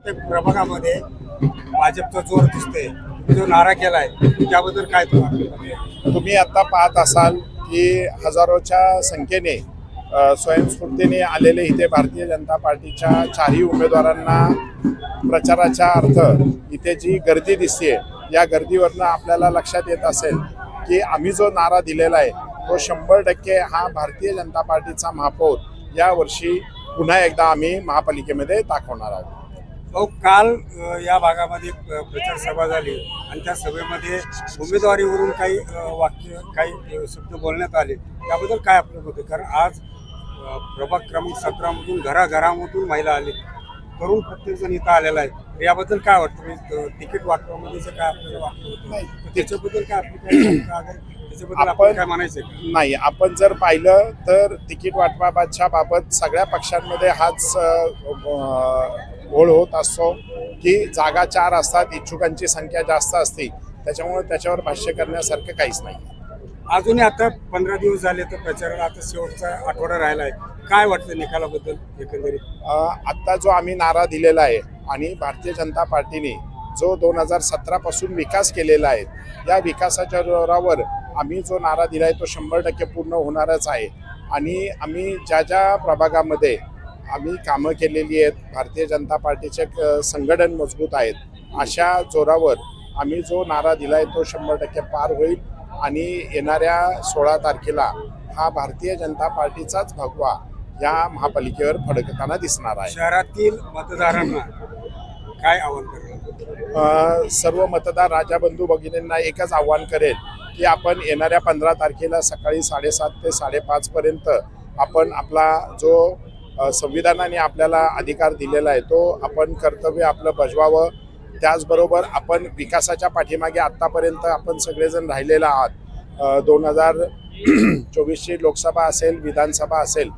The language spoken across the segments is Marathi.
प्रत्येक प्रभागामध्ये भाजपचा जोर दिसते, जो नारा केलाय त्याबद्दल काय तुम्ही आता पाहत असाल की हजारोच्या संख्येने स्वयंस्फूर्तीने आलेले इथे भारतीय जनता पार्टीच्या चारही उमेदवारांना प्रचाराच्या अर्थ इथे जी गर्दी दिसते, या गर्दीवरनं आपल्याला लक्षात येत असेल की आम्ही जो नारा दिलेला आहे तो 100% हा भारतीय जनता पार्टीचा महापौर यावर्षी पुन्हा एकदा आम्ही महापालिकेमध्ये दाखवणार आहोत. काल या भागामध्ये प्रचार सभा झाली आणि त्या सभेमध्ये उमेदवारीवरून काही वाक्य काही शब्द बोलण्यात आले, त्याबद्दल काय आपलं मत आहे? कारण आज प्रभाग क्रमांक 17मधून घराघरामधून महिला आले, तरुण प्रत्येकजण इथं आलेला आहे. याबद्दल काय वाटतं? तिकीट वाटपामध्ये जे काय आपल्याला वाटतं होतं नाही, त्याच्याबद्दल काय आपलं काय त्याच्याबद्दल आपण काय म्हणायचं नाही. आपण जर पाहिलं तर तिकीट वाटपाच्या बाबत सगळ्या पक्षांमध्ये हाच घोळ होत असतो की जागा 4 असतात, इच्छुकांची संख्या जास्त असते, त्याच्यामुळे त्याच्यावर भाष्य करण्यासारखं काहीच नाही. अजूनही आता 15 दिवस झाले तर प्रचाराला आता शेवटचा आठवडा राहिला आहे. काय वाटतं निकालाबद्दल एकंदरीत? आत्ता जो आम्ही नारा दिलेला आहे आणि भारतीय जनता पार्टीने जो 2017 पासून विकास केलेला आहे, या विकासाच्या जोरावर आम्ही जो नारा दिला आहे तो 100% पूर्ण होणारच आहे. आणि आम्ही ज्या ज्या प्रभागामध्ये आम्ही कामं केलेली आहेत, भारतीय जनता पार्टीचे संघटन मजबूत आहेत, अशा जोरावर आम्ही जो नारा दिला आहे तो 100% पार होईल. आणि येणाऱ्या 16 तारखेला हा भारतीय जनता पार्टीचाच भगवा या महापालिकेवर फडकताना दिसणार आहे. शहरातील मतदारांना काय आव्हान करेल? सर्व मतदार राजाबंधू भगिनींना एकच आव्हान करेल की आपण येणाऱ्या 15 तारखेला सकाळी 7:30 ते 5:30 पर्यंत आपण आपला जो संविधानाने आपल्याला अधिकार दिलेला आहे तो आपण कर्तव्य आपलं बजवावं. त्याचबरोबर आपण विकासाच्या पाठीमागे आत्तापर्यंत आपण सगळेजण राहिलेला आहात. 2024ची लोकसभा असेल, विधानसभा असेल,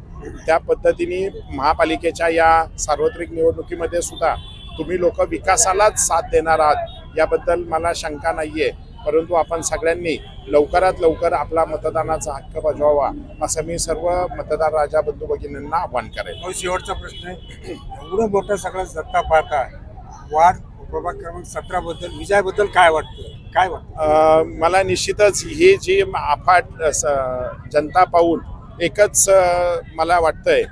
त्या पद्धतीने महापालिकेच्या या सार्वत्रिक निवडणुकीमध्ये सुद्धा तुम्ही लोक विकासालाच साथ देणार आहात याबद्दल मला शंका नाही आहे. परंतु आपण सगळ्यांनी लवकरात लवकर आपला मतदानाचा हक्क बजावावा असं मी सर्व मतदार राजाबंधू भगिनींना आव्हान करेन. शेवटचा प्रश्न आहे, एवढं मोठं सगळं सत्ता पाहता वाद प्रभाग क्रमांक 17 बद्दल विजयाबद्दल काय वाटतं? मला निश्चितच ही जी अफाट जनता पाहून एकच मला वाटतंय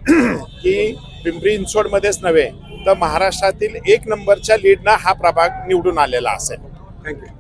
की पिंपरी चिंचवडमध्येच नव्हे तर महाराष्ट्रातील 1 नंबरच्या लीडनं हा प्रभाग निवडून आलेला असेल. थँक्यू.